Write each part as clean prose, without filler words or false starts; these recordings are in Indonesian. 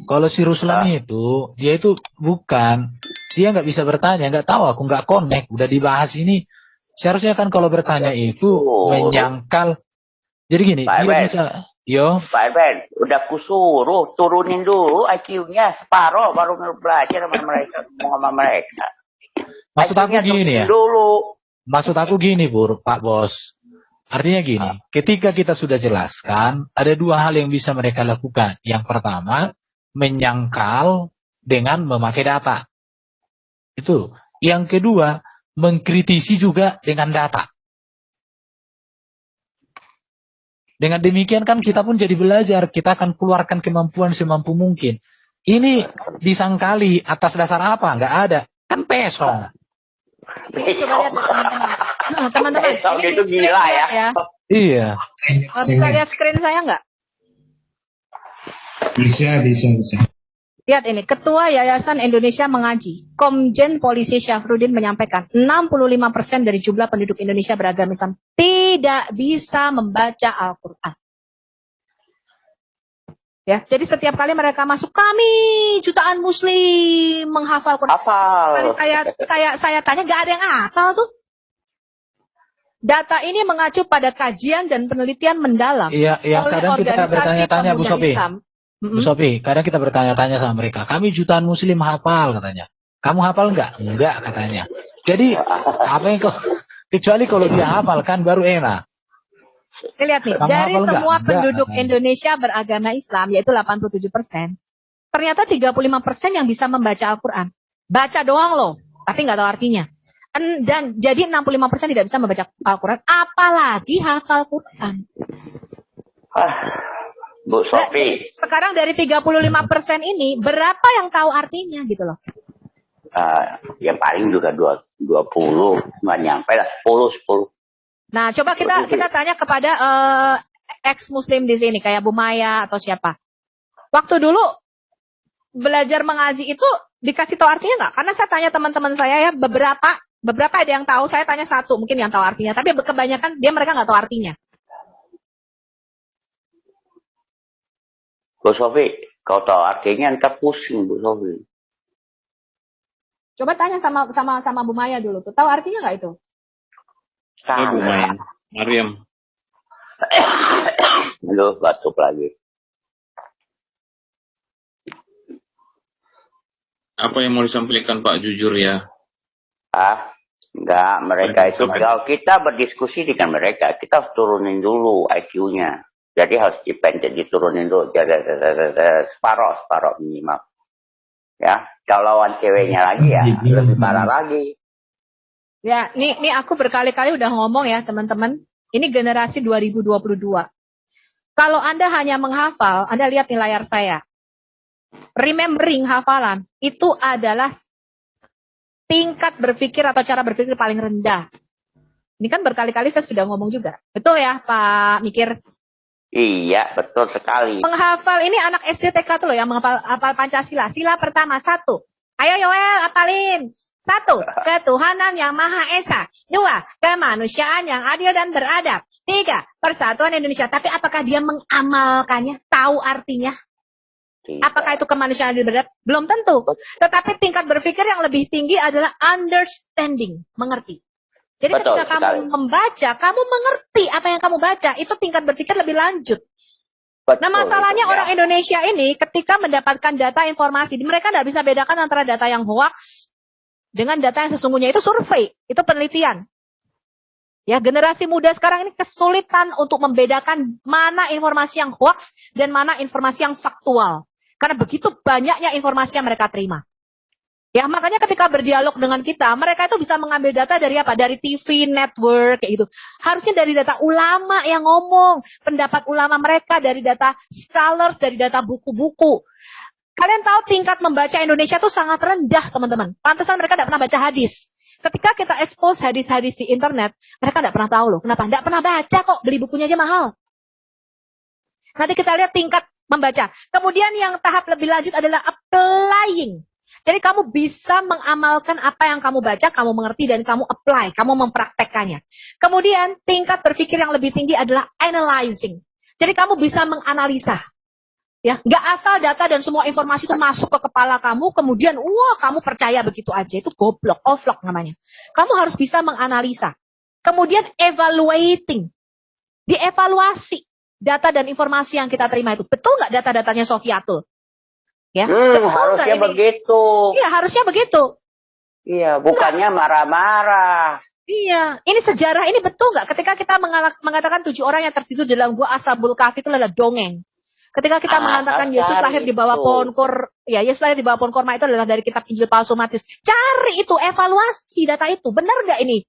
Kalau si Ruslan itu, dia itu bukan, dia nggak bisa bertanya, nggak tahu, aku nggak connect, udah dibahas ini. Seharusnya kan kalau bertanya itu menyangkal. Jadi gini, Pak dia Erben, bisa, yo, Pak Erben, udah kusuruh turunin dulu IQ-nya separuh baru belajar sama mereka, ngomong sama mereka. maksud aku IQ-nya gini ya, turunin dulu. maksud aku gini, Pak Bos. Artinya gini, ketika kita sudah jelaskan, ada dua hal yang bisa mereka lakukan. Yang pertama, menyangkal dengan memakai data. Itu. Yang kedua, mengkritisi juga dengan data. Dengan demikian kan kita pun jadi belajar, kita akan keluarkan kemampuan semampu mungkin. Ini disangkali atas dasar apa? Nggak ada. Kan pesong. Coba lihat teman-teman. Teman-teman, Pesong itu gila ya. Iya. Bisa lihat screen saya nggak? Bisa. Lihat ini, Ketua Yayasan Indonesia Mengaji, Komjen Polisi Syafruddin menyampaikan 65% dari jumlah penduduk Indonesia beragama Islam tidak bisa membaca Al-Quran. Ya, jadi setiap kali mereka masuk, kami jutaan Muslim menghafal Quran. Kali saya tanya, nggak ada yang hafal tuh. Data ini mengacu pada kajian dan penelitian mendalam. Iya, kadang kita bertanya-tanya Bu Sofi. Bu Sofi, kadang kita bertanya-tanya sama mereka. Kami jutaan Muslim hafal katanya. Kamu hafal nggak? Enggak katanya. Jadi apa yang kecuali kalau dia hafal kan baru enak. Lihat nih, dari semua penduduk Indonesia beragama Islam, yaitu 87%, ternyata 35% yang bisa membaca Al-Quran. Baca doang loh, tapi nggak tahu artinya. Dan jadi 65% tidak bisa membaca Al-Quran, apalagi hafal Quran. Bu Sofi. Sekarang dari 35% ini, berapa yang tahu artinya gitu loh? Ya paling juga 20, nggak nyampe lah, 10. Nah, coba kita tanya kepada ex-Muslim di sini, kayak Bu Maya atau siapa. Waktu dulu belajar mengaji itu dikasih tahu artinya nggak? Karena saya tanya teman-teman saya ya, beberapa ada yang tahu, saya tanya satu mungkin yang tahu artinya, tapi kebanyakan mereka nggak tahu artinya. Bu Sofi, kau tahu artinya ntar pusing Bu Sofi. Coba tanya sama Bu Maya dulu tuh, tahu artinya nggak itu? Bu Maya, Mariam. Aduh, batuk lagi. Apa yang mau disampaikan Pak jujur ya? Enggak, mereka itu kalau kita berdiskusi dengan mereka, kita harus turunin dulu IQ-nya. Jadi harus diturunin dulu, separuh minimal. Ya, kalau lawan ceweknya lagi ya lebih parah lagi. Ya, ini aku berkali-kali udah ngomong ya teman-teman. Ini generasi 2022. Kalau Anda hanya menghafal, Anda lihat di layar saya. Remembering hafalan itu adalah tingkat berpikir atau cara berpikir paling rendah. Ini kan berkali-kali saya sudah ngomong juga. Betul ya Pak Mikir? Iya, betul sekali. Menghafal ini anak SD TK tuh loh yang menghafal Pancasila. Sila pertama 1. Ayo Yoel, hafalin. 1. Ketuhanan yang Maha Esa. 2. Kemanusiaan yang adil dan beradab. 3. Persatuan Indonesia. Tapi apakah dia mengamalkannya? Tahu artinya? Apakah itu kemanusiaan yang adil dan beradab? Belum tentu. Tetapi tingkat berpikir yang lebih tinggi adalah understanding. Mengerti. Jadi ketika kamu membaca, kamu mengerti apa yang kamu baca. Itu tingkat berpikir lebih lanjut. Nah masalahnya orang Indonesia ini ketika mendapatkan data informasi, mereka tidak bisa bedakan antara data yang hoax dengan data yang sesungguhnya. Itu survei, itu penelitian. Ya, generasi muda sekarang ini kesulitan untuk membedakan mana informasi yang hoax dan mana informasi yang faktual. Karena begitu banyaknya informasi yang mereka terima. Ya, makanya ketika berdialog dengan kita, mereka itu bisa mengambil data dari apa? Dari TV, network, kayak gitu. Harusnya dari data ulama yang ngomong. Pendapat ulama mereka, dari data scholars, dari data buku-buku. Kalian tahu tingkat membaca Indonesia itu sangat rendah, teman-teman. Pantesan mereka tidak pernah baca hadis. Ketika kita expose hadis-hadis di internet, mereka tidak pernah tahu loh. Kenapa? Tidak pernah baca kok, beli bukunya aja mahal. Nanti kita lihat tingkat membaca. Kemudian yang tahap lebih lanjut adalah applying. Jadi kamu bisa mengamalkan apa yang kamu baca, kamu mengerti dan kamu apply, kamu mempraktekkannya. Kemudian tingkat berpikir yang lebih tinggi adalah analyzing. Jadi kamu bisa menganalisa. Ya, nggak asal data dan semua informasi itu masuk ke kepala kamu, kemudian wah kamu percaya begitu aja. Itu goblok, offlock namanya. Kamu harus bisa menganalisa. Kemudian evaluating. Dievaluasi data dan informasi yang kita terima itu. Betul nggak data-datanya Sofiatul? Ya, betul Harusnya begitu. Iya, harusnya begitu. Iya, bukannya marah-marah. Iya, ini sejarah, ini betul nggak? Ketika kita mengatakan 7 orang yang tertidur dalam gua Ashabul Kahfi itu adalah dongeng. Ketika kita mengatakan Yesus lahir di bawah pohon Yesus lahir di bawah pohon korma itu adalah dari kitab Injil palsu Matius. Cari itu, evaluasi data itu. Benar nggak ini?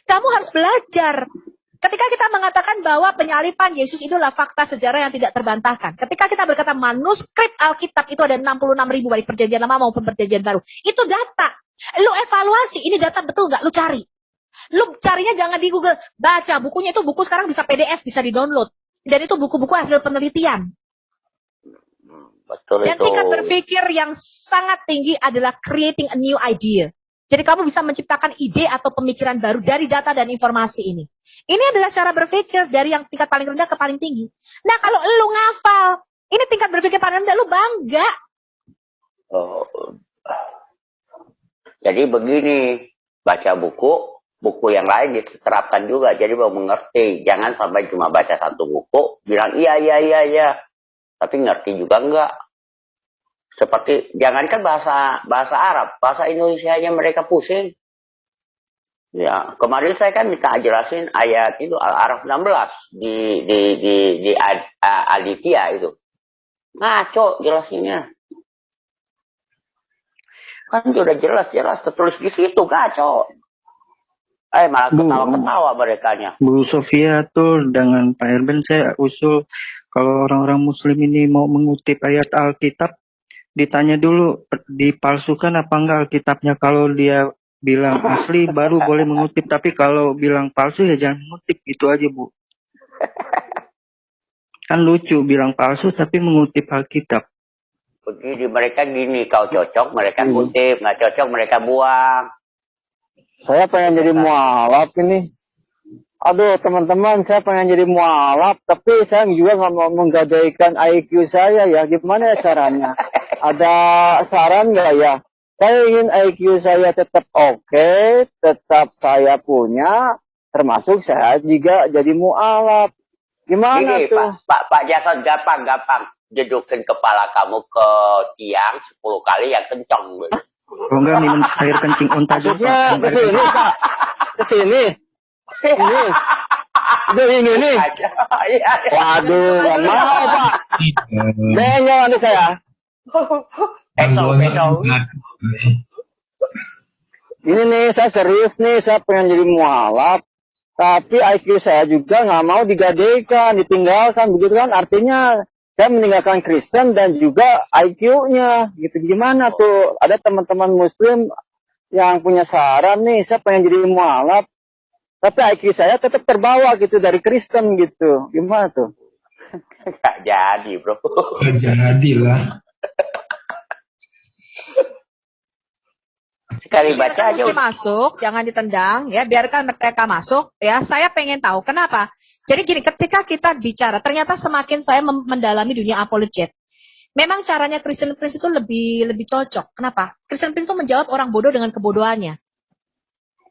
Kamu harus belajar. Ketika kita mengatakan bahwa penyaliban Yesus itu adalah fakta sejarah yang tidak terbantahkan. Ketika kita berkata manuskrip Alkitab itu ada 66.000 baik perjanjian lama maupun perjanjian baru. Itu data. Lu evaluasi, ini data betul nggak? Lu cari. Lu carinya jangan di Google. Baca bukunya, itu buku sekarang bisa PDF, bisa di-download. Dan itu buku-buku hasil penelitian. Betul. Dan tingkat berpikir yang sangat tinggi adalah creating a new idea. Jadi kamu bisa menciptakan ide atau pemikiran baru dari data dan informasi ini. Ini adalah cara berpikir dari yang tingkat paling rendah ke paling tinggi. Nah kalau lu ngafal, ini tingkat berpikir paling rendah, lu bangga. Jadi begini, baca buku yang lain diterapkan juga. Jadi mau mengerti. Jangan sampai cuma baca satu buku, bilang iya. Tapi ngerti juga enggak. Seperti jangankan bahasa Arab, bahasa Indonesianya mereka pusing. Ya, kemarin saya kan minta jelasin ayat itu Al-Araf 16 di Aditya itu. Ngaco jelasinnya. Kan sudah jelas tertulis di situ, ngaco. Malah ketawa-ketawa merekanya. Bu Sofia tuh dengan Pak Erben saya usul kalau orang-orang Muslim ini mau mengutip ayat Alkitab, ditanya dulu dipalsukan apa enggak Alkitabnya. Kalau dia bilang asli baru boleh mengutip, tapi kalau bilang palsu ya jangan mengutip, gitu aja Bu. Kan lucu bilang palsu tapi mengutip Alkitab. Begini mereka gini, kau cocok mereka kutip, nggak cocok mereka buang. Saya pengen jadi mualaf ini. Aduh teman-teman, saya pengen jadi mualaf, tapi saya juga nggak mau menggadaikan IQ saya ya. Gimana ya caranya? Ada saran nggak ya? Saya ingin IQ saya tetap oke, tetap saya punya, termasuk saya juga jadi mualaf. Gimana Gini, tuh? Pak Jason gampang. Jedukin kepala kamu ke tiang 10 kali yang kencang. Oh enggak, minum air kencing unta juga. Maksudnya ke sini Pak, ke sini. Ini. Udah ini. Waduh, nggak mau Pak. Bengong nanti saya. Esok. Ini nih, saya serius nih, saya pengen jadi mualaf. Tapi IQ saya juga nggak mau digadaikan, ditinggalkan. Begitu kan, artinya saya meninggalkan Kristen dan juga IQ-nya. Gitu, gimana tuh? Ada teman-teman Muslim yang punya saran nih, saya pengen jadi mualaf. Tapi IQ saya tetap terbawa gitu dari Kristen gitu. Gimana tuh? Gak jadi bro. Gak jadilah. Sekali baca aja udah. Masuk, jangan ditendang ya, biarkan mereka masuk ya. Saya pengen tahu kenapa. Jadi gini, ketika kita bicara, ternyata semakin saya mendalami dunia apologet. Memang caranya Christian Prince itu lebih cocok. Kenapa? Christian Prince itu menjawab orang bodoh dengan kebodohannya.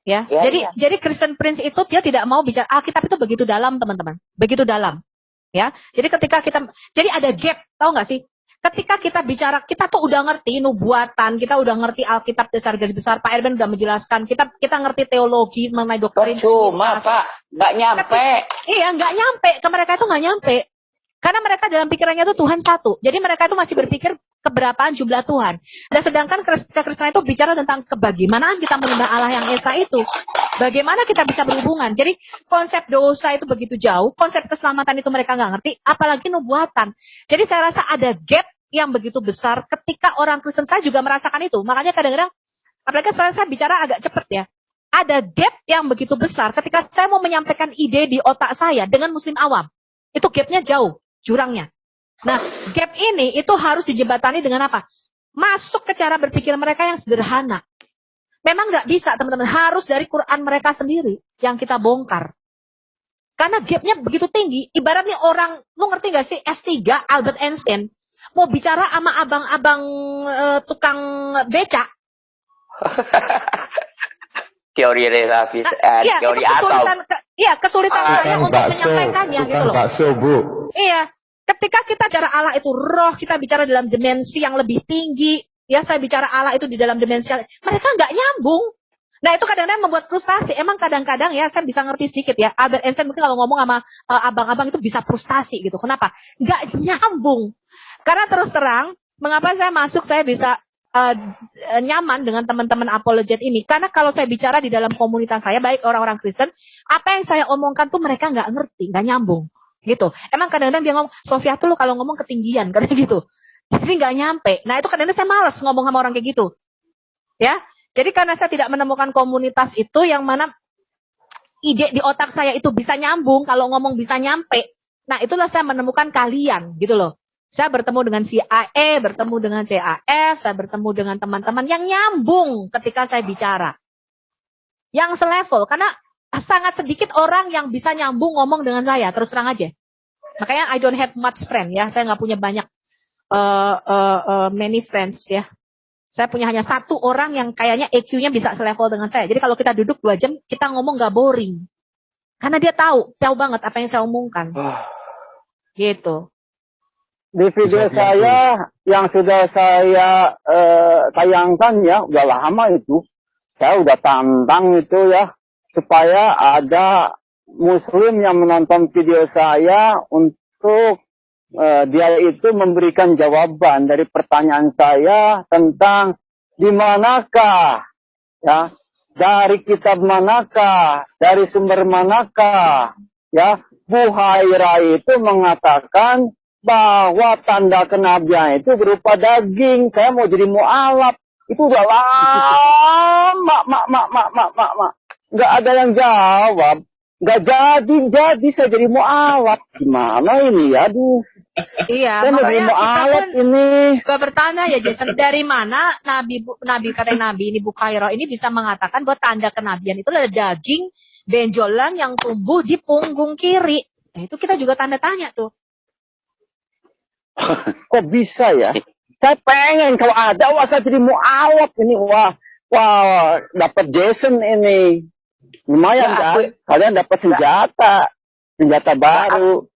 Ya, jadi Christian Prince itu dia tidak mau bicara Alkitab itu begitu dalam, teman-teman. Begitu dalam. Ya. Jadi ketika jadi ada gap, tahu nggak sih? Ketika kita bicara, kita tuh udah ngerti nubuatan, kita udah ngerti Alkitab dasar garis besar, Pak Erben udah menjelaskan, kita ngerti teologi mengenai doktrin. Cuma Pak, nggak nyampe. Iya, nggak nyampe. Ke mereka itu nggak nyampe. Karena mereka dalam pikirannya itu Tuhan satu. Jadi mereka itu masih berpikir keberapaan jumlah Tuhan. Dan sedangkan kekristenan itu bicara tentang bagaimana kita menyembah Allah yang Esa itu. Bagaimana kita bisa berhubungan. Jadi konsep dosa itu begitu jauh, konsep keselamatan itu mereka nggak ngerti, apalagi nubuatan. Jadi saya rasa ada gap yang begitu besar ketika orang Kristen, saya juga merasakan itu. Makanya kadang-kadang, apalagi saya bicara agak cepat ya. Ada gap yang begitu besar ketika saya mau menyampaikan ide di otak saya dengan muslim awam. Itu gapnya jauh, jurangnya. Nah, gap ini itu harus dijembatani dengan apa? Masuk ke cara berpikir mereka yang sederhana. Memang nggak bisa, teman-teman. Harus dari Quran mereka sendiri yang kita bongkar. Karena gapnya begitu tinggi. Ibaratnya orang, lu ngerti nggak sih S3 Albert Einstein? mau bicara sama abang-abang tukang becak. Teori relatif, Iya, teori itu atom. kesulitan saya untuk menyampaikannya gitu loh. bakso, Bu. Iya, ketika kita bicara Allah itu roh, kita bicara dalam dimensi yang lebih tinggi. Ya, saya bicara Allah itu di dalam dimensi mereka nggak nyambung. Nah, itu kadang-kadang membuat frustasi. Emang kadang-kadang ya, saya bisa ngerti sedikit ya. Albert Einstein mungkin kalau ngomong sama abang-abang itu bisa frustasi gitu. Kenapa? Nggak nyambung. Karena terus terang, mengapa saya masuk, saya bisa nyaman dengan teman-teman apologet ini. Karena kalau saya bicara di dalam komunitas saya, baik orang-orang Kristen, apa yang saya omongkan tuh mereka nggak ngerti, nggak nyambung. Gitu. Emang kadang-kadang dia ngomong, Sofia tuh lu kalau ngomong ketinggian, katanya gitu. Jadi nggak nyampe. Nah, itu kadang-kadang saya malas ngomong sama orang kayak gitu. Ya. Jadi karena saya tidak menemukan komunitas itu yang mana ide di otak saya itu bisa nyambung, kalau ngomong bisa nyampe. Nah, itulah saya menemukan kalian, gitu loh. Saya bertemu dengan si AE, bertemu dengan CAF, saya bertemu dengan teman-teman yang nyambung ketika saya bicara. Yang selevel, karena sangat sedikit orang yang bisa nyambung ngomong dengan saya, terus terang aja. Makanya I don't have much friend, ya. Saya nggak punya banyak many friends, ya. Saya punya hanya satu orang yang kayaknya EQ-nya bisa selevel dengan saya. Jadi kalau kita duduk 2 jam, kita ngomong gak boring. Karena dia tahu banget apa yang saya omongkan. Gitu. Di video saya yang sudah saya tayangkan ya, udah lama itu. Saya udah tantang itu ya, supaya ada muslim yang menonton video saya untuk dia itu memberikan jawaban dari pertanyaan saya tentang di manakah, ya, dari kitab manakah, dari sumber manakah, ya, Buhairah itu mengatakan bahwa tanda kenabian itu berupa daging. Saya mau jadi mu'alaf. Itu udah lama, nggak ada yang jawab. Nggak jadi saya jadi mu'alaf. Gimana ini ya, aduh. Iya, Saya mau jadi makanya kita mu'alaf pun ini. juga bertanya ya Jason, dari mana Nabi kata Nabi ini Bukhairah ini bisa mengatakan bahwa tanda kenabian itu adalah daging benjolan yang tumbuh di punggung kiri. Nah, itu kita juga tanda tanya tuh. Kok bisa ya? Saya pengen kalau ada, wah saya jadi mu'alaf ini, wah dapat Jason ini. Lumayan kan? Kalian dapat senjata baru.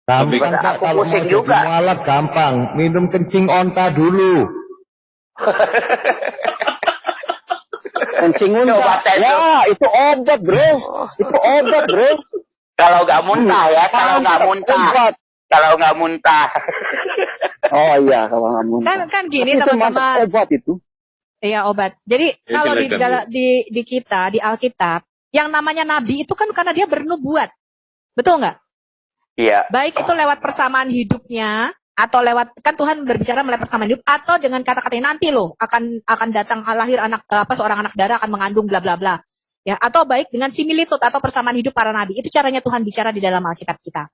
Gampang Pak, kalau mau jadi mualaf gampang. Minum kencing onta dulu. Kencing unta. Ya, itu obat, bro. Itu obat, bro. Kalau nggak muntah ya, kalau nggak muntah. Obat. Kalau nggak muntah. Oh iya, kalau nggak muntah. Kan gini Itu teman-teman. mantap obat itu. Iya, obat. Jadi Ya, kalau silakan, di kita, di Alkitab, yang namanya nabi itu kan karena dia bernubuat. Betul nggak? Iya. Baik itu lewat persamaan hidupnya, atau lewat, kan Tuhan berbicara melalui persamaan hidup, atau dengan kata-katanya nanti loh akan datang lahir seorang anak darah akan mengandung bla bla bla. Ya, atau baik dengan similitude atau persamaan hidup para nabi. Itu caranya Tuhan bicara di dalam Alkitab kita.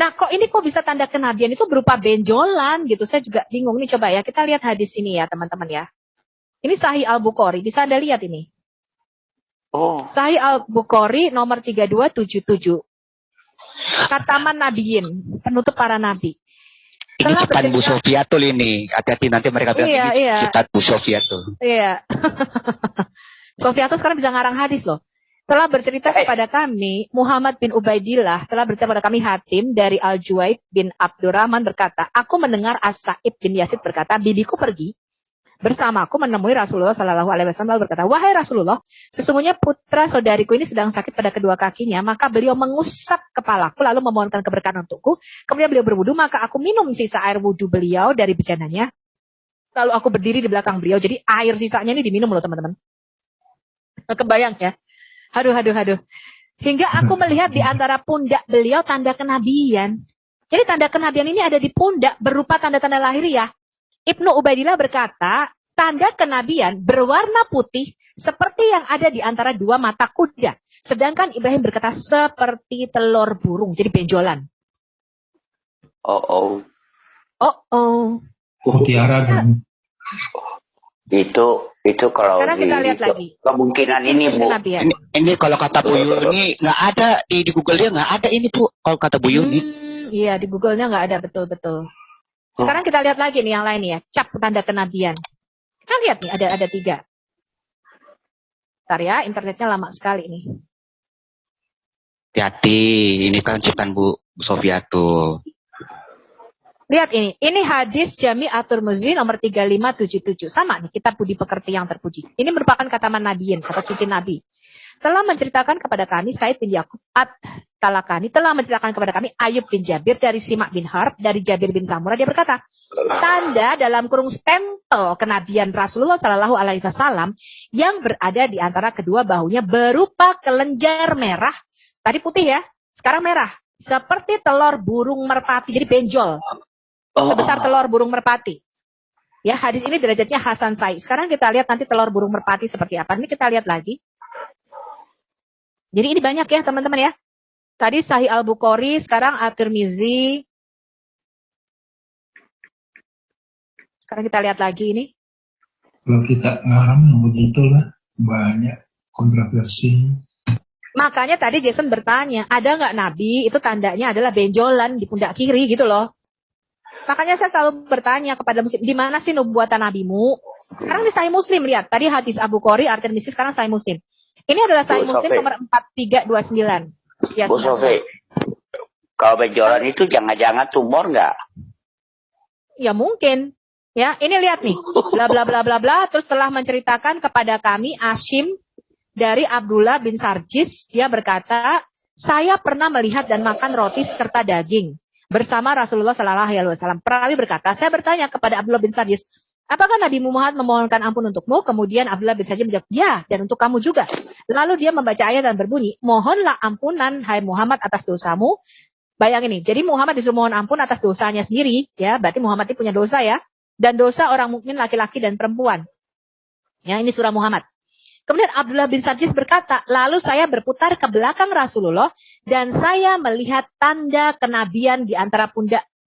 Nah, kok bisa tanda kenabian itu berupa benjolan gitu. Saya juga bingung nih, coba ya kita lihat hadis ini ya, teman-teman ya. Ini Sahih Al-Bukhari, bisa Anda lihat ini. Oh. Sahih Al-Bukhari nomor 3277. Kataman Nabiyin, penutup para nabi. Ini kitab Bu Sofiatul ini. Hati-hati nanti mereka bilang ini kitab Bu Sofiatul. Iya. Sofiatul sekarang bisa ngarang hadis loh. Telah bercerita kepada kami, Muhammad bin Ubaidillah, telah bercerita kepada kami Hatim dari Al-Juwaid bin Abdurrahman berkata, aku mendengar As-Sa'ib bin Yazid berkata, bibiku pergi bersamaku menemui Rasulullah Shallallahu Alaihi Wasallam lalu berkata, wahai Rasulullah, sesungguhnya putra saudariku ini sedang sakit pada kedua kakinya, maka beliau mengusap kepalaku lalu memohonkan keberkahan untukku. Kemudian beliau berwudu, maka aku minum sisa air wudu beliau dari bejananya. Lalu aku berdiri di belakang beliau, jadi air sisanya ini diminum loh teman-teman. Kebayang ya? Haduh. Hingga aku melihat di antara pundak beliau tanda kenabian. Jadi tanda kenabian ini ada di pundak berupa tanda-tanda lahiriah. Ibnu Ubaidillah berkata, tanda kenabian berwarna putih seperti yang ada di antara dua mata kuda. Sedangkan Ibrahim berkata seperti telur burung, jadi benjolan. Oh. Mutiara dong. Itu kalau Sekarang kita lihat lagi. Kemungkinan ini Bu. Ini kalau kata Bu Yuni nggak ada di Google dia nggak ada ini Bu. Kalau kata Bu Yuni. Iya, di Google-nya nggak ada, betul-betul. Sekarang kita lihat lagi nih yang lain nih ya, cap tanda kenabian. Kita lihat nih ada 3. Bentar ya, internetnya lama sekali nih. Hati-hati, ini kan ciptaan Bu Sofia tuh. Lihat ini hadis Jami At-Tirmidzi nomor 3577. Sama nih, kitab Budi Pekerti yang terpuji. Ini merupakan kataman nabiyin atau cincin nabi. Telah menceritakan kepada kami Said bin Yakub At-Talakani telah menceritakan kepada kami Ayub bin Jabir dari Simak bin Harb dari Jabir bin Samurah. Dia berkata, tanda dalam kurung stempel kenabian Rasulullah Shallallahu Alaihi Wasallam yang berada di antara kedua bahunya berupa kelenjar merah. Tadi putih ya, sekarang merah. Seperti telur burung merpati, jadi benjol. Sebesar telur burung merpati. Ya, hadis ini derajatnya Hasan Sahih. Sekarang kita lihat nanti telur burung merpati seperti apa. Ini kita lihat lagi. Jadi ini banyak ya teman-teman ya. Tadi Sahih Al-Bukhari, sekarang At-Tirmidzi. Sekarang kita lihat lagi ini. Kalau kita ngarang begitulah, banyak kontroversi. Makanya tadi Jason bertanya, ada nggak Nabi itu tandanya adalah benjolan di pundak kiri gitu loh. Makanya saya selalu bertanya kepada muslim, di mana sih nubuatan nabimu? Sekarang di Sahih Muslim, lihat. Tadi hadis Abu Qori, At-Tirmidzi, sekarang Sahih Muslim. Ini adalah Sahih Muslim nomor 4329. Ya, Bu Sofi, kalau benjolan itu jangan-jangan tumor nggak? Ya mungkin. Ya, ini lihat nih. Bla bla bla bla bla. Terus telah menceritakan kepada kami Ashim dari Abdullah bin Sarjis. Dia berkata, saya pernah melihat dan makan roti serta daging bersama Rasulullah Sallallahu Alaihi Wasallam. Perawi berkata, saya bertanya kepada Abdullah bin Sarjis, apakah Nabi Muhammad memohonkan ampun untukmu? Kemudian Abdullah bin Sarjis menjawab, ya, dan untuk kamu juga. Lalu dia membaca ayat dan berbunyi, mohonlah ampunan hai Muhammad atas dosamu. Bayangin nih, jadi Muhammad disuruh mohon ampun atas dosanya sendiri, ya, berarti Muhammad itu punya dosa ya, dan dosa orang mukmin laki-laki dan perempuan. Ya, ini surah Muhammad. Kemudian Abdullah bin Sarjis berkata, lalu saya berputar ke belakang Rasulullah dan saya melihat tanda kenabian di antara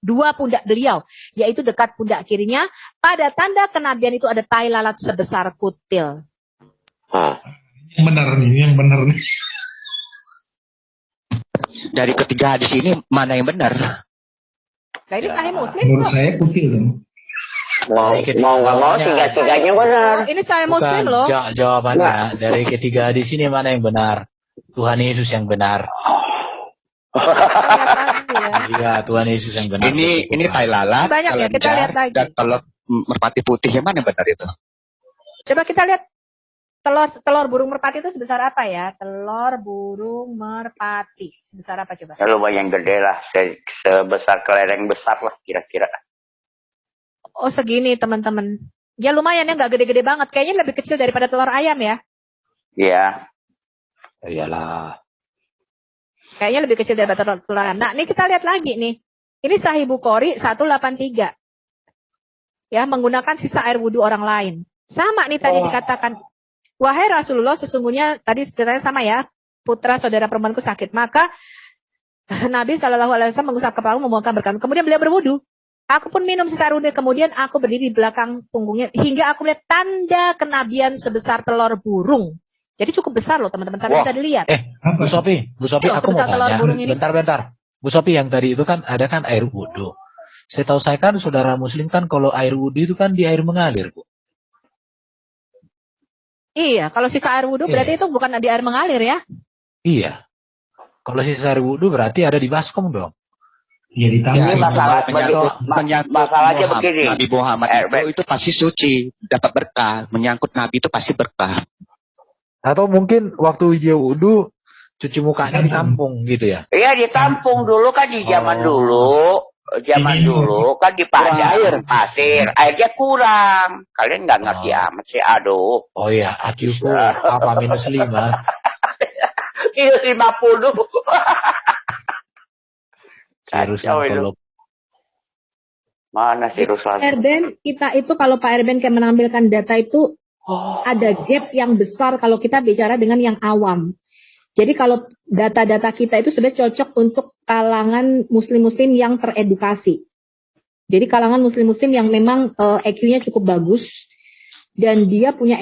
dua pundak beliau, yaitu dekat pundak kirinya. Pada tanda kenabian itu ada tai lalat sebesar kutil. Yang benar nih. Dari ketiga hadis ini mana yang benar? Nah, ini Sahih Muslim. Menurut saya kutil dong. Mau nggak mau tiga-tiganya benar. Ini Sahih Muslim loh. Jawabannya dari ketiga hadis ini mana yang benar? Tuhan Yesus yang benar. Iya, Tuhan Yesus yang benar. Ini tai lalat. Banyak ya, kita lihat lagi. Dan telur merpati putih yang mana yang benar itu? Coba kita lihat telur burung merpati itu sebesar apa ya? Telur burung merpati sebesar apa coba? Lumayan gede lah, sebesar kelereng besar lah kira-kira. Oh segini teman-teman. Ya lumayan ya, nggak gede-gede banget. Kayaknya lebih kecil daripada telur ayam ya. Iya. Iyalah. Kayaknya lebih kecil daripada telur ayam. Nah ini kita lihat lagi nih. Ini Sahih Bukhari 183. Ya, menggunakan sisa air wudhu orang lain. Sama nih tadi dikatakan. Wahai Rasulullah, sesungguhnya tadi ceritanya sama ya. Putra saudara perempuanku sakit. Maka Nabi SAW mengusap kepala memohonkan berkat. Kemudian beliau berwudhu. Aku pun minum sisa air wudhu. Kemudian aku berdiri di belakang punggungnya. Hingga aku melihat tanda kenabian sebesar telur burung. Jadi cukup besar loh teman-teman. Sampai bisa dilihat. Bu Sofi, aku mau tanya. Bentar. Bu Sofi, yang tadi itu kan ada kan air wudhu. Setahu saya kan saudara muslim kan kalau air wudhu itu kan di air mengalir, Bu. Iya, kalau sisa air wudhu berarti itu bukan di air mengalir ya? Iya. Kalau sisa air wudhu berarti ada di baskom dong. Iya, ditambah. Masalahnya begini. Nabi Muhammad itu pasti suci, dapat berkah. Menyangkut Nabi itu pasti berkah. Atau mungkin waktu dia wudhu cuci mukanya ditampung gitu ya? Iya, ditampung dulu kan di zaman dulu. Zaman dulu kan di pasir, airnya kurang. Kalian nggak ngerti amat sih, aduh. Oh iya, AQ-ku apa -5? Minus 50. Serius kalau mana sih Ruslan? Erben, kita itu kalau Pak Erben kayak menampilkan data itu ada gap yang besar kalau kita bicara dengan yang awam. Jadi kalau data-data kita itu sudah cocok untuk kalangan muslim-muslim yang teredukasi. Jadi kalangan muslim-muslim yang memang EQ-nya cukup bagus dan dia punya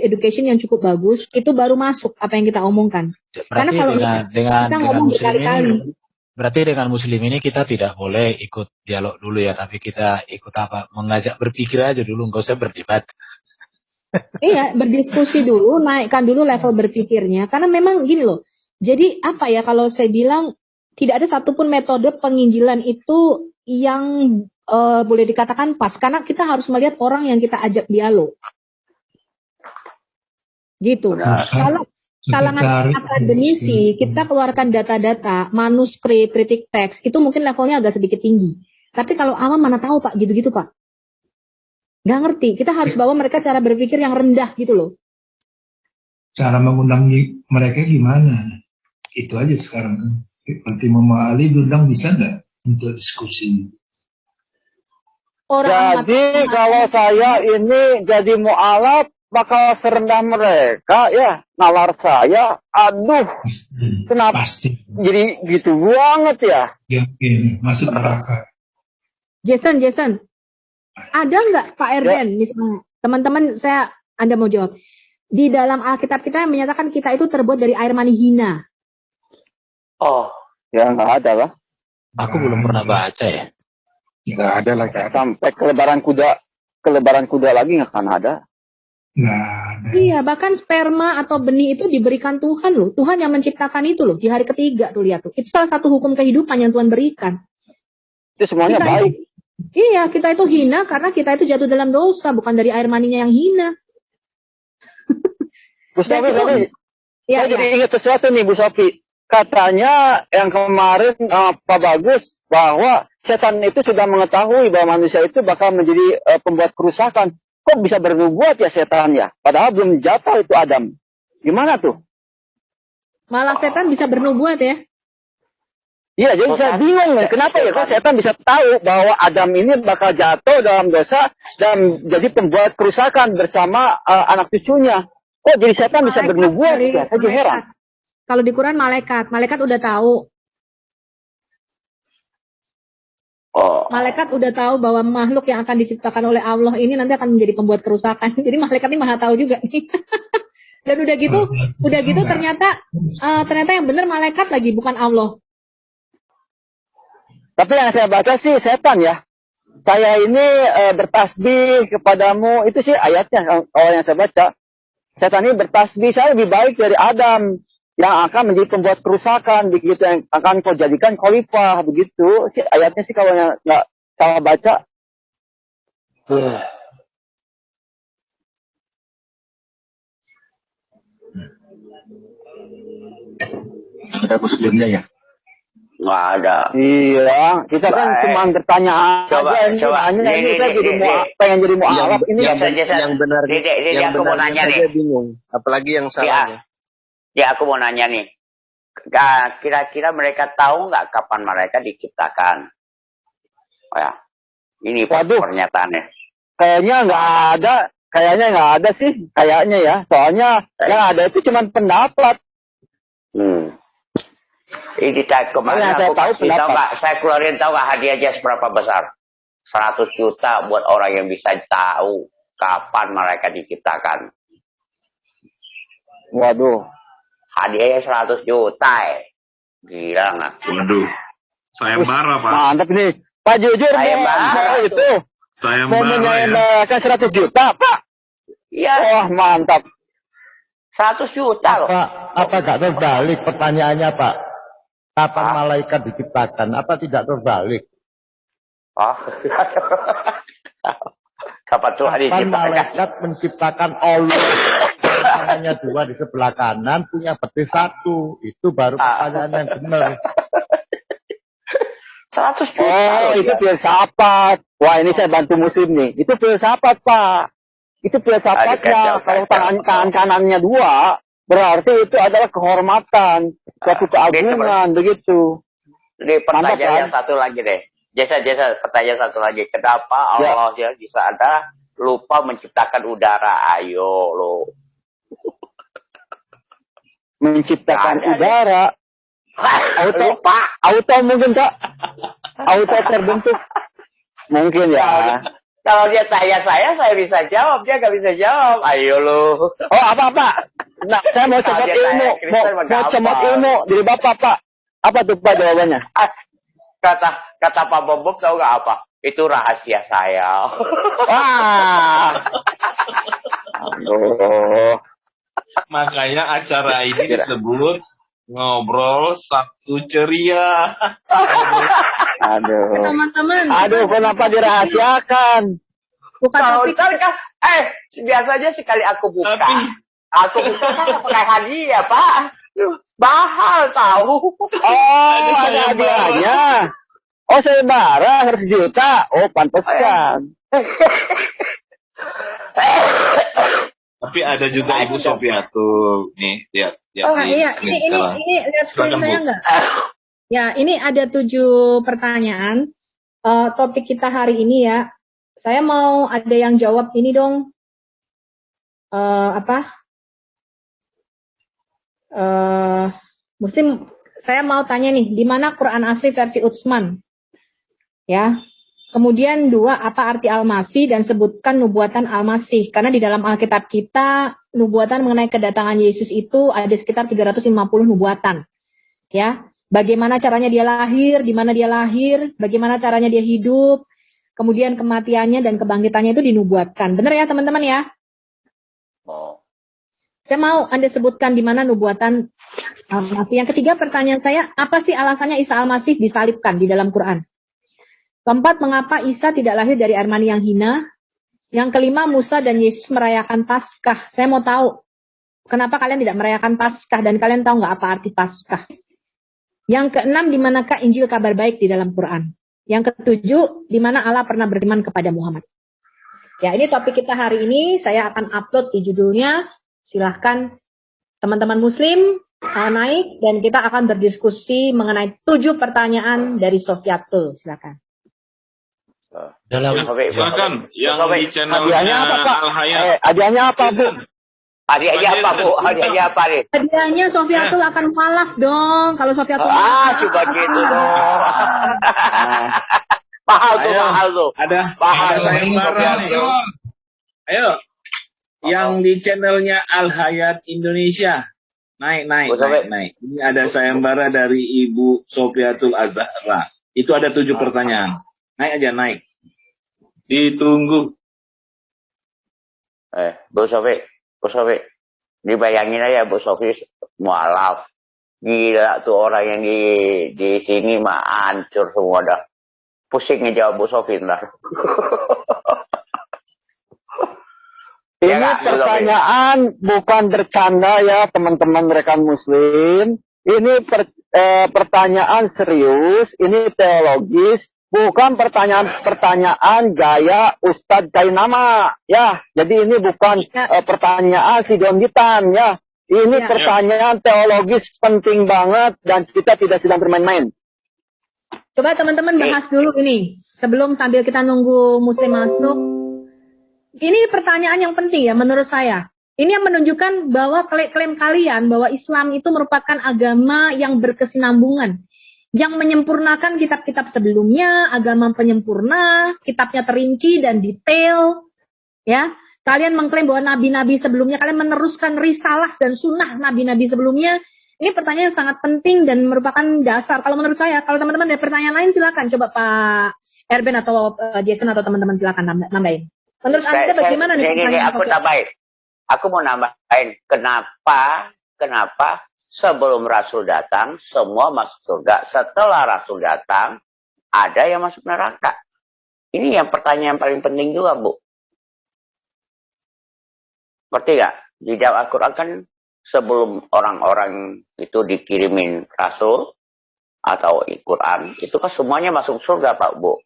education yang cukup bagus, itu baru masuk apa yang kita omongkan. Berarti karena kalau dengan kita ngomong berkali-kali. Berarti dengan muslim ini kita tidak boleh ikut dialog dulu ya, tapi kita ikut apa? Mengajak berpikir aja dulu, nggak usah berdebat. Iya, berdiskusi dulu, naikkan dulu level berpikirnya. Karena memang gini loh, jadi apa ya kalau saya bilang, tidak ada satupun metode penginjilan itu yang boleh dikatakan pas. Karena kita harus melihat orang yang kita ajak dialog. Gitu. Kalau kalangan akademisi, kita keluarkan data-data, manuskrip, kritik teks, itu mungkin levelnya agak sedikit tinggi. Tapi kalau awam mana tahu Pak, gitu-gitu Pak. Nggak ngerti, kita harus bawa mereka cara berpikir yang rendah gitu loh. Cara mengundang mereka gimana? Itu aja sekarang. Seperti Mama Ali diundang bisa nggak untuk diskusi? Jadi kalau saya ini jadi mu'alaf, bakal serendah mereka ya, nalar saya, aduh, kenapa jadi gitu banget ya? Masuk neraka. Jason, ada nggak Pak Erben misalnya, teman-teman Anda mau jawab, di dalam Alkitab kita yang menyatakan kita itu terbuat dari air mani hina? Oh, ya nggak ada lah. Aku belum pernah baca ya. Nggak ada lah, sampai kelebaran kuda lagi nggak akan ada. Nah, iya, bahkan sperma atau benih itu diberikan Tuhan loh. Tuhan yang menciptakan itu loh. Di hari ketiga tuh lihat tuh. Itu salah satu hukum kehidupan yang Tuhan berikan. Itu semuanya kita baik. Iya, kita itu hina karena kita itu jatuh dalam dosa. Bukan dari air maninya yang hina. Bu Sofi, saya jadi ingat sesuatu nih Bu Sofi. Katanya yang kemarin Pak Bagus bahwa setan itu sudah mengetahui bahwa manusia itu bakal menjadi pembuat kerusakan. Kok bisa bernubuat ya setan ya? Padahal belum jatuh itu Adam. Gimana tuh? Malah setan bisa bernubuat ya? Iya, jadi saya bingung nih. Kenapa ya kok setan bisa tahu bahwa Adam ini bakal jatuh dalam dosa dan jadi pembuat kerusakan bersama anak cucunya. Kok jadi setan bisa bernubuat? Ya, saya heran. Kalau di Quran malaikat udah tahu. Malaikat udah tahu bahwa makhluk yang akan diciptakan oleh Allah ini nanti akan menjadi pembuat kerusakan. Jadi malaikat ini maha tahu juga nih. Dan udah gitu ternyata yang benar malaikat lagi bukan Allah. Tapi yang saya baca sih setan ya. Saya ini bertasbih kepadamu, itu sih ayatnya kalau yang saya baca. Setan ini bertasbih, saya lebih baik dari Adam yang akan menjadi pembuat kerusakan, begitu yang akan kau jadikan khalifah, begitu sih ayatnya sih kalau yang nggak salah baca. Ada muslimnya ya? Nggak ada. Iya, kita kan cuma bertanya aja. Ini saya jadi pengen jadi mu'alaf. Ini yang benar. Yang aku mau nanya nih. Bingung. Apalagi yang salahnya. Ya, aku mau nanya nih. Kira-kira mereka tahu nggak kapan mereka diciptakan? Oh ya, ini pernyataannya. Kayaknya nggak ada sih. Kayaknya ya. Soalnya yang ada itu cuma pendapat. Ini kemarin aku kasih tahu nggak? Saya keluarin tahu nggak hadiahnya seberapa besar? 100 juta buat orang yang bisa tahu kapan mereka diciptakan. Waduh. Hadiahnya 100 juta Gila nggak? Waduh. Sayembara, Pak. Mantap nih. Pak jujur mau itu. Sayembara mau menyayembarakan 100 juta, Pak. Iya. Wah, mantap. 100 juta loh. Apa gak terbalik pertanyaannya, Pak? Kapan malaikat diciptakan? Apa tidak terbalik? Oh. Kapan Tuhan diciptakan? Kapan malaikat menciptakan Allah? Tangannya 2 di sebelah kanan, punya betis 1. Itu baru pertanyaan yang benar. 100 juta. Oh, itu filsafat. Wah, ini saya bantu muslim nih. Itu filsafat, Pak. Itu filsafatnya. Kalau tangan kanannya 2, berarti itu adalah kehormatan, suatu keagungan, begitu. Ini pertanyaan yang satu lagi deh. Jasa, pertanyaan satu lagi. Kenapa Allah ya bisa ada lupa menciptakan udara? Ayo lo. Menciptakan udara. Auto mungkin, Kak. Auto terbentuk. Mungkin ya. Kalau dia tanya saya bisa jawab. Dia nggak bisa jawab. Ayo lo. Oh, apa? Nah, saya mau comot ilmu. Mau comot ilmu dari Bapak, Pak. Apa tuh Pak jawabannya? Kata Pak Bob tahu nggak apa? Itu rahasia saya. Wah. Aduh. Makanya acara ini disebut ngobrol Sabtu ceria. Aduh. Teman-teman. Aduh, kenapa dirahasiakan? Bukan topik. Biasanya sekali aku buka. Tapi Aku buka kan pakai hadiah, Pak. Mahal tahu. Oh, ada hadiahnya. Oh, sayembara 100 juta. Oh, pantesan. Tapi ada juga Ibu Sofiatul. Nih, lihat Oh di iya, screen ini sekarang. lihat screen Silakan, saya Bu. enggak? Ya, ini ada 7 pertanyaan. Topik kita hari ini ya. Saya mau ada yang jawab ini dong. Muslim, saya mau tanya nih, di mana Quran asli versi Utsman? Ya. Kemudian 2, apa arti Al-Masih dan sebutkan nubuatan Al-Masih? Karena di dalam Alkitab kita, nubuatan mengenai kedatangan Yesus itu ada sekitar 350 nubuatan. Ya. Bagaimana caranya dia lahir, di mana dia lahir, bagaimana caranya dia hidup, kemudian kematiannya dan kebangkitannya itu dinubuatkan. Benar ya teman-teman ya? Oh. Saya mau Anda sebutkan di mana nubuatan Al-Masih. Yang ketiga pertanyaan saya, apa sih alasannya Isa Al-Masih disalibkan di dalam Quran? Keempat, mengapa Isa tidak lahir dari air mani yang hina? Yang kelima, Musa dan Yesus merayakan Paskah. Saya mau tahu, kenapa kalian tidak merayakan Paskah? Dan kalian tahu nggak apa arti Paskah? Yang keenam, di manakah Injil kabar baik di dalam Quran? Yang ketujuh, di mana Allah pernah beriman kepada Muhammad? Ya, ini topik kita hari ini. Saya akan upload di judulnya. Silahkan teman-teman Muslim naik dan kita akan berdiskusi mengenai 7 pertanyaan dari Sofiatul. Silakan. Silakan yang di channelnya Hadiahnya apa, Pak? Al-Hayat. Hadiahnya apa, Bu? Hadiahnya apa, Bu? Hadiahnya apa nih? Hadiahnya Sofiatul akan mualaf dong. Kalau Sofiatul Coba gitu dong. Mahal tuh, Ayo. mahal tuh. Ada Mahal. sayembara nih. Ayo. Yang di channelnya Al-Hayat Indonesia. Naik. Ini ada sayembara dari Ibu Sofiatul Azhara. Itu ada 7 pertanyaan. Naik aja, naik. Ditunggu. Bu Sofi, dibayangin aja Bu Sofi mualaf. Gila tuh orang yang di sini mah hancur semua dah. Pusing ngejawab Bu Sofi ntar. Ini pertanyaan bukan bercanda ya teman-teman rekan Muslim. Ini pertanyaan serius, ini teologis. Bukan pertanyaan gaya Ustadz Kainama, ya. Jadi ini bukan pertanyaan sidon-gitan, ya. Ini pertanyaan teologis penting banget dan kita tidak sedang bermain-main. Coba teman-teman bahas dulu ini sebelum sambil kita nunggu Muslim masuk. Ini pertanyaan yang penting ya menurut saya. Ini yang menunjukkan bahwa klaim kalian bahwa Islam itu merupakan agama yang berkesinambungan. Yang menyempurnakan kitab-kitab sebelumnya, agama penyempurna, kitabnya terinci dan detail, ya. Kalian mengklaim bahwa nabi-nabi sebelumnya, kalian meneruskan risalah dan sunnah nabi-nabi sebelumnya. Ini pertanyaan yang sangat penting dan merupakan dasar. Kalau menurut saya, kalau teman-teman ada pertanyaan lain silakan. Coba Pak Erben atau Jason atau teman-teman silakan nambahin. Menurut Anda bagaimana nih pertanyaan? Aku tambahin. Aku mau nambahin. Kenapa? Sebelum Rasul datang, semua masuk surga. Setelah Rasul datang, ada yang masuk neraka. Ini yang pertanyaan paling penting juga, Bu. Ngerti nggak? Di dalam Al-Quran kan sebelum orang-orang itu dikirimin Rasul atau Al-Quran, itu kan semuanya masuk surga, Pak, Bu.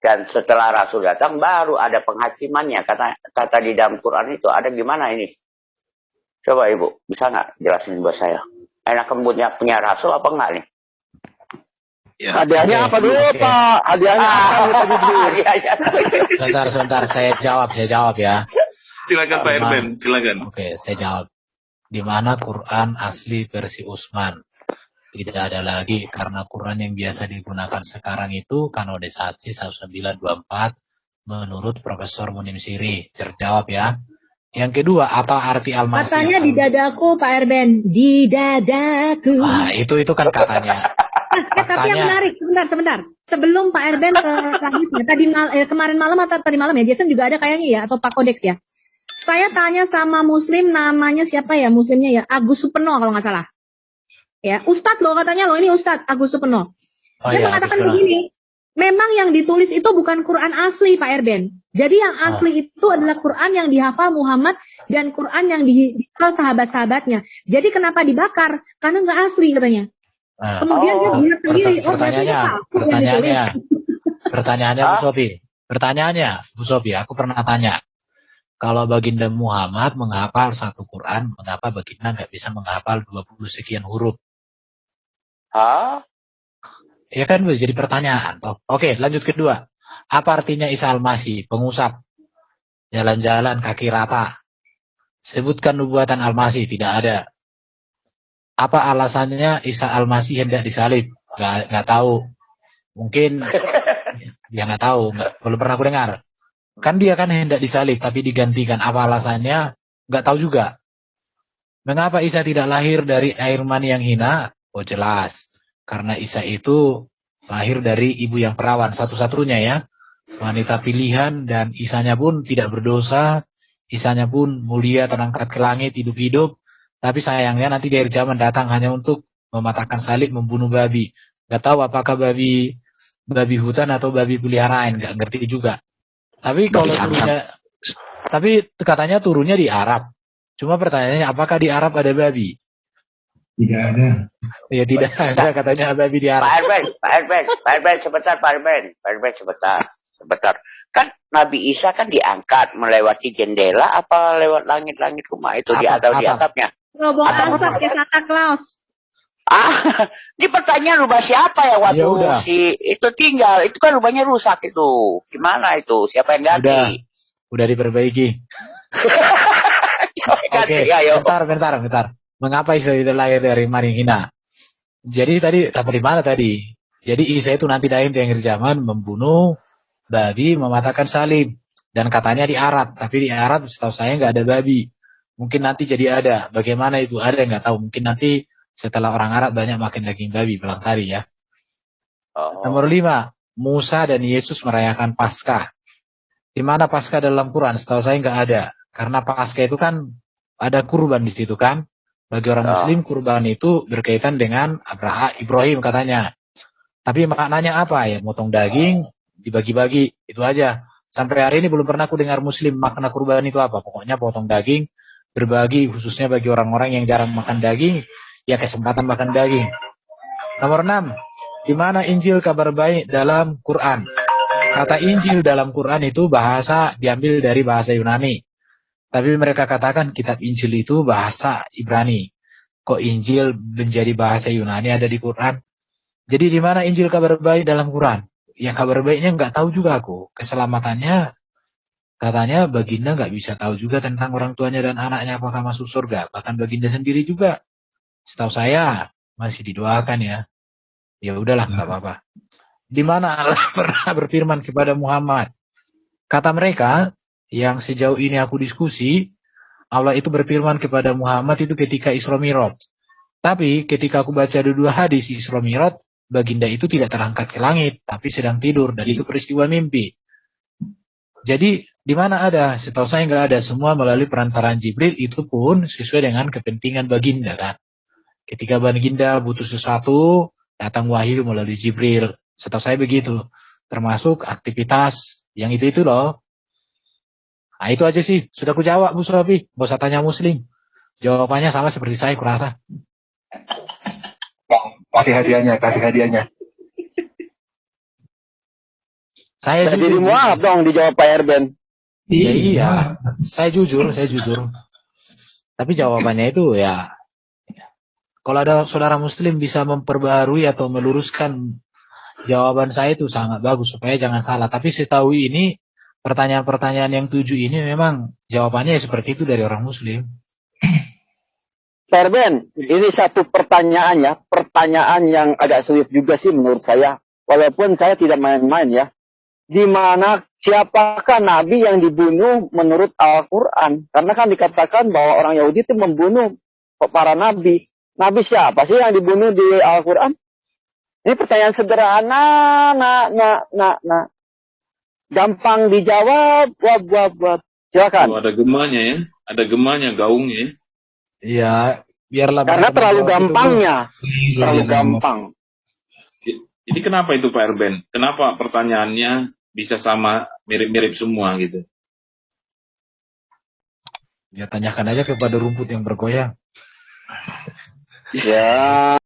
Dan setelah Rasul datang, baru ada penghakimannya. Kata di dalam Quran itu ada gimana ini? Coba Ibu, bisa nggak jelasin buat saya? Enak punya Rasul apa enggak nih? Ya. Hadiahnya apa dulu, Pak? Hadiahnya apa? Sebentar, saya jawab ya. Silakan Pak Erben, silakan. Oke, saya jawab. Di mana Quran asli versi Utsman? Tidak ada lagi karena Quran yang biasa digunakan sekarang itu kanonisasi 1924 menurut Profesor Munim Siri. Terjawab ya. Yang kedua, apa arti al-masih? Katanya di dadaku, Pak Erben. Di dadaku. Itu kan katanya. Tapi yang menarik, sebentar. Sebelum Pak Erben ke selanjutnya, kemarin malam atau tadi malam ya, Jason juga ada kayaknya ya, atau Pak Kodeks ya. Saya tanya sama Muslim, namanya siapa ya Muslimnya ya? Agus Supeno kalau nggak salah. Ya, Ustadz loh katanya loh, ini Ustadz Agus Supeno. Dia mengatakan begini, memang yang ditulis itu bukan Quran asli Pak Erben. Jadi yang asli itu adalah Quran yang dihafal Muhammad dan Quran yang dihafal sahabat-sahabatnya. Jadi kenapa dibakar? Karena nggak asli katanya. Kemudian dia buat sendiri. Pertanyaannya Bu Sofi, aku pernah tanya. Kalau baginda Muhammad menghafal satu Quran, mengapa baginda nggak bisa menghafal 20 sekian huruf? Ya kan jadi pertanyaan. Oke, lanjut kedua. Apa artinya Isa al-Masih? Pengusap, jalan-jalan kaki rata. Sebutkan nubuatan al-Masih, tidak ada. Apa alasannya Isa al-Masih hendak disalib? Nggak tahu. Mungkin dia nggak tahu, belum pernah aku dengar. Kan dia kan hendak disalib, tapi digantikan. Apa alasannya? Nggak tahu juga. Mengapa Isa tidak lahir dari air mani yang hina? Oh jelas. Karena Isa itu lahir dari ibu yang perawan. Satu-satunya ya. Wanita pilihan dan Isanya pun tidak berdosa. Isanya pun mulia, terangkat ke langit, hidup-hidup. Tapi sayangnya nanti di akhir zaman datang hanya untuk mematahkan salib, membunuh babi. Nggak tahu apakah babi hutan atau babi peliharaan. Nggak ngerti juga. Tapi kalau tapi katanya turunnya di Arab. Cuma pertanyaannya apakah di Arab ada babi? Tidak ada. Ya tidak ada katanya babi di Arab. Pak Erben, sebentar. Kan Nabi Isa kan diangkat melewati jendela apa lewat langit-langit rumah itu di atapnya? Rombongan asap ke Santa Claus. Ini pertanyaan rumah siapa ya waktu itu tinggal? Itu kan rumahnya rusak itu. Gimana itu? Siapa yang ganti? Udah diperbaiki. Oke, bentar. Mengapa Isa tidak lahir dari mani hina? Jadi tadi sampai di mana tadi? Jadi Isa itu nanti di akhir zaman membunuh babi, mematahkan salib. Dan katanya di Arab. Tapi di Arab setahu saya nggak ada babi. Mungkin nanti jadi ada. Bagaimana itu? Ada nggak tahu. Mungkin nanti setelah orang Arab banyak makan daging babi barangkali ya. Nomor 5. Musa dan Yesus merayakan Paskah. Di mana Paskah dalam Quran? Setahu saya nggak ada. Karena Paskah itu kan ada kurban di situ kan. Bagi orang Muslim kurban itu berkaitan dengan Ibrahim katanya. Tapi maknanya apa ya? Motong daging, dibagi-bagi, itu aja. Sampai hari ini belum pernah aku dengar Muslim makna kurban itu apa. Pokoknya potong daging, berbagi khususnya bagi orang-orang yang jarang makan daging, ya kesempatan makan daging. Nomor 6. Di mana Injil kabar baik dalam Quran? Kata Injil dalam Quran itu diambil dari bahasa Yunani. Tapi mereka katakan kitab Injil itu bahasa Ibrani. Kok Injil menjadi bahasa Yunani ada di Quran? Jadi di mana Injil kabar baik dalam Quran? Ya kabar baiknya nggak tahu juga aku. Keselamatannya katanya baginda nggak bisa tahu juga tentang orang tuanya dan anaknya apakah masuk surga. Bahkan baginda sendiri juga. Setahu saya masih didoakan ya. Ya udahlah nggak apa-apa. Di mana Allah pernah berfirman kepada Muhammad? Kata mereka yang sejauh ini aku diskusi, Allah itu berfirman kepada Muhammad itu ketika Isra Mi'raj. Tapi ketika aku baca dua hadis Isra Mi'raj, baginda itu tidak terangkat ke langit, tapi sedang tidur dan itu peristiwa mimpi. Jadi di mana ada? Setahu saya nggak ada. Semua melalui perantaraan Jibril, itu pun sesuai dengan kepentingan baginda kan. Ketika baginda butuh sesuatu, datang wahyu melalui Jibril. Setahu saya begitu. Termasuk aktivitas yang itu loh. Nah itu aja sih. Sudah aku jawab Bu Sofi. Gak usah tanya Muslim. Jawabannya sama seperti saya kurasa. Kasih hadiahnya. Saya jadi mualaf dong dijawab Pak Erben. Iya. Saya jujur. Tapi jawabannya itu ya. Kalau ada saudara Muslim bisa memperbaharui atau meluruskan jawaban saya itu sangat bagus supaya jangan salah. Tapi setahu ini pertanyaan-pertanyaan yang 7 ini memang jawabannya seperti itu dari orang Muslim. Pak Erben, ini satu pertanyaan ya. Pertanyaan yang agak sulit juga sih menurut saya. Walaupun saya tidak main-main ya. Di mana siapakah nabi yang dibunuh menurut Al-Quran? Karena kan dikatakan bahwa orang Yahudi itu membunuh para nabi. Nabi siapa sih yang dibunuh di Al-Quran? Ini pertanyaan sederhana, gampang dijawab, buat. Silakan. Oh, ada gemanya ya, ada gemanya, gaungnya ya. Iya, biarlah. Karena terlalu gampangnya, terlalu gampang. Jadi kenapa itu Pak Erben? Kenapa pertanyaannya bisa sama, mirip-mirip semua gitu? Ya tanyakan aja kepada rumput yang bergoyang. Ya.